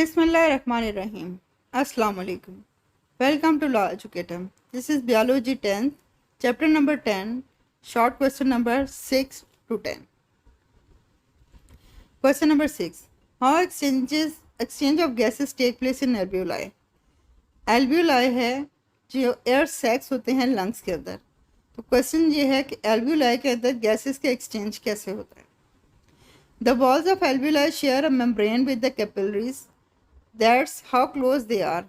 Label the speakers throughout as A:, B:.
A: Bismillahirrahmanirrahim. Assalamu alaikum. Welcome to Law Educator. This is Biology 10th, chapter number 10, short question number 6 to 10. Question number 6. How exchange of gases take place in alveoli? Alveoli है जो air sacs होते हैं lungs के अंदर. तो question ये है कि alveoli के अंदर गैसेस का एक्सचेंज कैसे होता है. The walls of alveoli share a membrane with the capillaries. That's how close they are.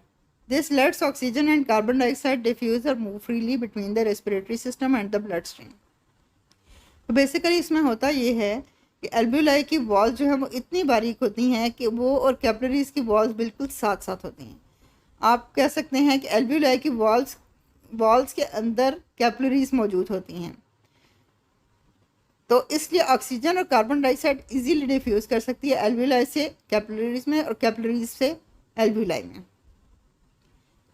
A: This lets oxygen and carbon dioxide diffuse or move freely between the respiratory system and the bloodstream. तो basically इसमें होता ये है कि एल्ब्यूलाई की walls जो है वो इतनी बारीक होती हैं कि वो और कैपिलरीज की वॉल्स बिल्कुल साथ साथ होती हैं. आप कह सकते हैं कि एल्ब्यूलाई की वॉल्स के अंदर कैपिलरीज मौजूद होती हैं, तो इसलिए ऑक्सीजन और कार्बन डाइऑक्साइड इजीली डिफ्यूज़ कर सकती है एल्व्यूलाई से कैपिलरीज में और कैपिलरीज से एल्व्यूलाई में.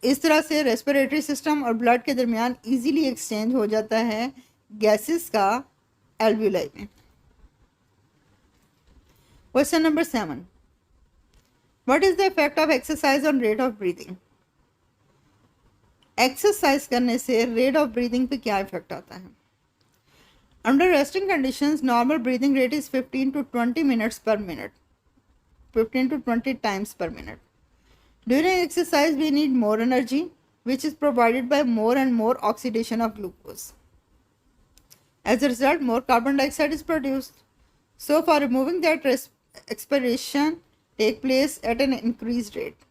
A: इस तरह से रेस्पिरेटरी सिस्टम और ब्लड के दरमियान इजीली एक्सचेंज हो जाता है गैसेस का एल्व्यूलाई में. Question number 7. What is the effect of exercise on rate of breathing? Exercise करने से रेट ऑफ ब्रीदिंग पे क्या इफेक्ट आता है? Under resting conditions, normal breathing rate is 15 to 20 minutes per minute, 15 to 20 times per minute. During exercise, we need more energy, which is provided by more and more oxidation of glucose. As a result, more carbon dioxide is produced. So, for removing that, expiration take place at an increased rate.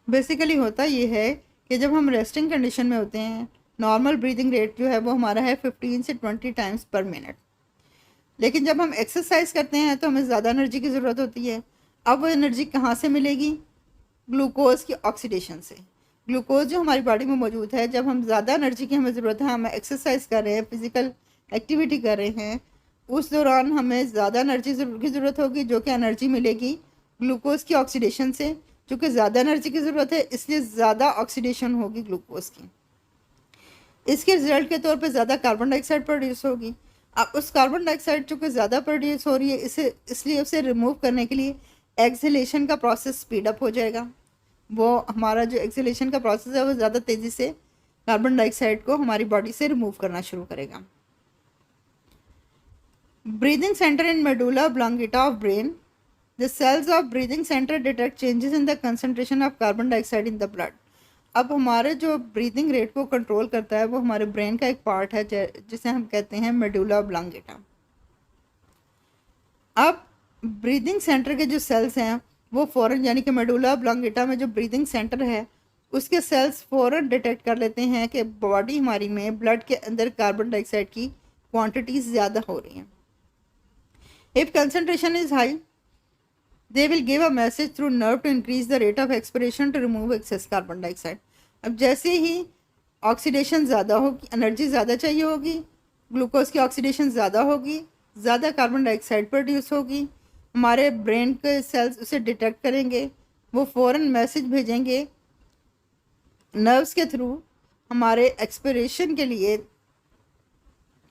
A: Basically होता ये है कि जब हम resting condition में होते हैं, normal breathing rate जो है वो हमारा है 15 से 20 टाइम्स पर मिनट. लेकिन जब हम एक्सरसाइज करते हैं तो हमें ज़्यादा एनर्जी की ज़रूरत होती है. अब वो एनर्जी कहाँ से मिलेगी? ग्लूकोज की ऑक्सीडेशन से. ग्लूकोज जो हमारी बॉडी में मौजूद है, जब हम ज़्यादा एनर्जी की हमें ज़रूरत है, हम एक्सरसाइज कर रहे हैं, फिज़िकल एक्टिविटी कर रहे हैं, उस दौरान हमें ज़्यादा एनर्जी की ज़रूरत होगी, जो कि एनर्जी मिलेगी ग्लूकोज की ऑक्सीडेशन से. चूँकि ज़्यादा एनर्जी की ज़रूरत है, इसलिए ज़्यादा ऑक्सीडेशन होगी ग्लूकोज की. इसके रिजल्ट के तौर पे ज़्यादा कार्बन डाइऑक्साइड प्रोड्यूस होगी. अब उस कार्बन डाइऑक्साइड चूँकि ज़्यादा प्रोड्यूस हो रही है, इसलिए उसे रिमूव करने के लिए एक्सहेलेशन का प्रोसेस स्पीड अप हो जाएगा. वो हमारा जो एक्सहेलेशन का प्रोसेस है वो ज़्यादा तेज़ी से कार्बन डाइऑक्साइड को हमारी बॉडी से रिमूव करना शुरू करेगा. Breathing centre in medulla oblongata of brain. The cells of breathing centre detect changes in the concentration of carbon dioxide in the blood. अब हमारे जो ब्रीदिंग रेट को कंट्रोल करता है वो हमारे ब्रेन का एक पार्ट है जिसे हम कहते हैं मेडुला ऑब्लांगेटा. अब ब्रीदिंग सेंटर के जो सेल्स हैं वो फ़ौरन, यानी कि मेडुला ऑब्लांगेटा में जो ब्रीदिंग सेंटर है उसके सेल्स फ़ौरन डिटेक्ट कर लेते हैं कि बॉडी हमारी में ब्लड के अंदर कार्बन डाइऑक्साइड की क्वांटिटी ज़्यादा हो रही हैं. If concentration is high, they will give a message through nerve to increase the rate of expiration to remove excess carbon dioxide. अब जैसे ही ऑक्सीडेशन ज़्यादा होगी, एनर्जी ज़्यादा चाहिए होगी, ग्लूकोज की ऑक्सीडेशन ज़्यादा होगी, ज़्यादा कार्बन डाइऑक्साइड प्रोड्यूस होगी, हमारे ब्रेन के सेल्स उसे डिटेक्ट करेंगे, वो फ़ौरन मैसेज भेजेंगे नर्व्स के थ्रू हमारे एक्सपिरेशन के लिए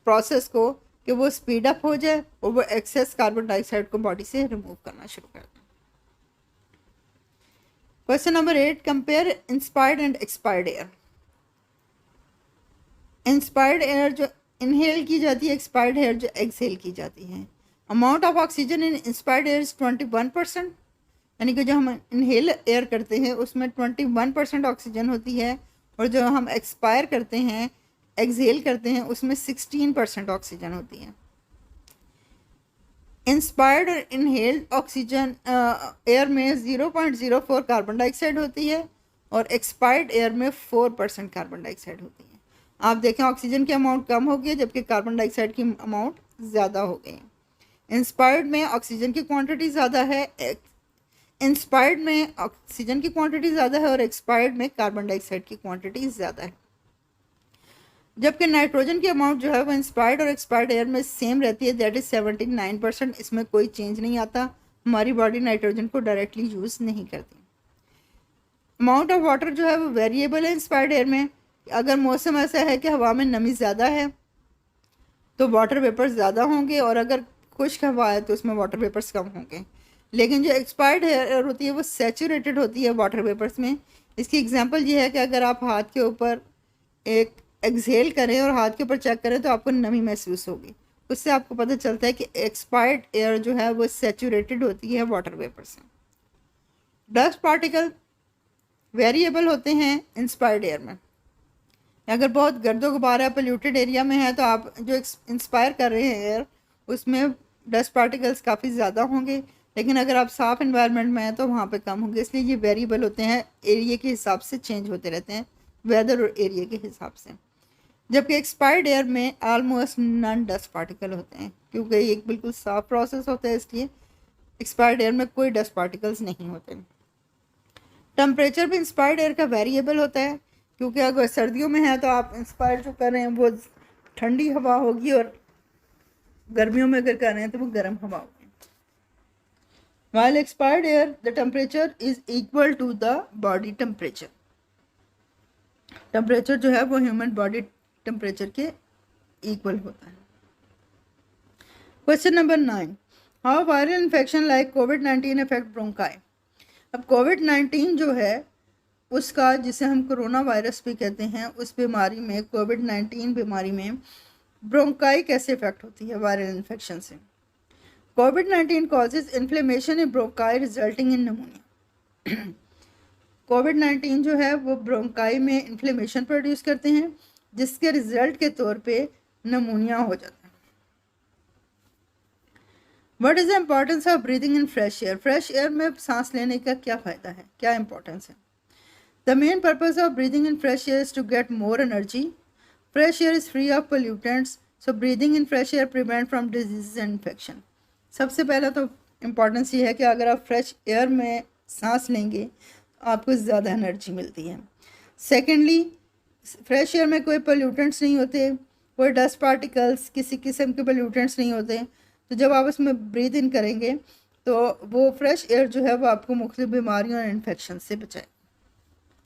A: प्रोसेस को कि वो स्पीड अप हो जाए और वो एक्सेस कार्बन डाइऑक्साइड को बॉडी से रिमूव करना शुरू कर दें. Question number 8. Compare inspired and expired air. Inspired air जो इनहेल की जाती है, एक्सपायर्ड एयर जो एक्सहेल की जाती है. Amount of oxygen in inspired air is 21%, यानी कि जो हम इनहेल एयर करते हैं उसमें 21% ऑक्सीजन होती है, और जो हम एक्सपायर करते हैं, एक्सहेल करते हैं, उसमें 16% ऑक्सीजन होती है. इंस्पायर्ड और इनहेल्ड ऑक्सीजन एयर में 0.04 कार्बन डाइऑक्साइड होती है और एक्सपायर्ड एयर में 4% कार्बन डाइऑक्साइड होती है. आप देखें ऑक्सीजन की अमाउंट कम हो गई है जबकि कार्बन डाइऑक्साइड की अमाउंट ज़्यादा हो गई है. इंस्पायर्ड में ऑक्सीजन की क्वांटिटी ज़्यादा है, इंस्पायर्ड में ऑक्सीजन की क्वांटिटी ज़्यादा है और एक्सपायर्ड में कार्बन डाइऑक्साइड की क्वांटिटी ज़्यादा है. जबकि नाइट्रोजन की अमाउंट जो है वो इंस्पायर्ड और एक्सपायर्ड एयर में सेम रहती है, दैट इज़ 79%. इसमें कोई चेंज नहीं आता, हमारी बॉडी नाइट्रोजन को डायरेक्टली यूज़ नहीं करती. अमाउंट ऑफ वाटर जो है वो वेरिएबल है इंस्पायर्ड एयर में. अगर मौसम ऐसा है कि हवा में नमी ज़्यादा है तो वाटर वेपर्स ज़्यादा होंगे, और अगर खुश्क हवा है तो उसमें वाटर वेपर्स कम होंगे. लेकिन जो एक्सपायर्ड एयर होती है वो सैचुरेटेड होती है वाटर वेपर्स में। इसकी एग्जांपल ये है कि अगर आप हाथ के ऊपर एक एक्सहेल करें और हाथ के ऊपर चेक करें तो आपको नमी महसूस होगी। उससे आपको पता चलता है कि एक्सपायर्ड एयर जो है वो सैचुरेटेड होती है वाटर वेपर से। डस्ट पार्टिकल वेरिएबल होते हैं इंस्पायर्ड एयर में। अगर बहुत गर्दो गुबार है, पोल्यूटेड एरिया में है, तो आप जो इंस्पायर कर रहे हैं एयर उसमें डस्ट पार्टिकल्स काफ़ी ज़्यादा होंगे। लेकिन अगर आप साफ़ इन्वायरमेंट में हैं तो वहाँ पे कम होंगे। इसलिए ये वेरिएबल होते हैं, एरिया के हिसाब से चेंज होते रहते हैं, वेदर और एरिया के हिसाब से। जबकि एक्सपायर्ड एयर में आलमोस्ट नन डस्ट पार्टिकल होते हैं, क्योंकि ये एक बिल्कुल साफ प्रोसेस होता है, इसलिए एक्सपायर्ड एयर में कोई डस्ट पार्टिकल्स नहीं होते। टेम्परेचर भी इंस्पायर्ड एयर का वेरिएबल होता है, क्योंकि अगर सर्दियों में है तो आप इंस्पायर जो कर रहे हैं वो ठंडी हवा होगी, और गर्मियों में अगर कर रहे हैं तो वो गर्म हवा होगी। While expired air, the temperature is equal to the body temperature. Temperature जो है वो ह्यूमन बॉडी टेम्परेचर के इक्वल होता है। Question number 9, how viral infection like covid affect bronchi. अब कोविड-19 जो है उसका, जिसे हम कोरोना वायरस भी कहते हैं, उस बीमारी में, कोविड-19 बीमारी में ब्रोंकाई कैसे इफेक्ट होती है वायरल इन्फेक्शन से। कोविड-19 causes inflammation in bronchi resulting in pneumonia. कोविड-19 जो है वो ब्रोंकाई में इन्फ्लेमेशन प्रोड्यूस करते हैं, जिसके रिजल्ट के तौर पे नमूनिया हो जाता है। What is the importance of breathing in fresh air. Fresh air में सांस लेने का क्या फ़ायदा है, क्या इंपॉर्टेंस है। The main purpose of breathing in fresh air is to get more energy. Fresh air is free of pollutants, so breathing in fresh air prevent from disease and infection. सबसे पहला तो इम्पॉर्टेंस ये है कि अगर आप fresh air में सांस लेंगे आपको ज़्यादा एनर्जी मिलती है। सेकेंडली, फ्रेश एयर में कोई पोल्यूटेंट्स नहीं होते, कोई डस्ट पार्टिकल्स, किसी किस्म के पोल्यूटेंट्स नहीं होते, तो जब आप उसमें ब्रीथ इन करेंगे तो वो फ्रेश एयर जो है वो आपको मुख्तलिफ बीमारियों और इन्फेक्शन से बचाए।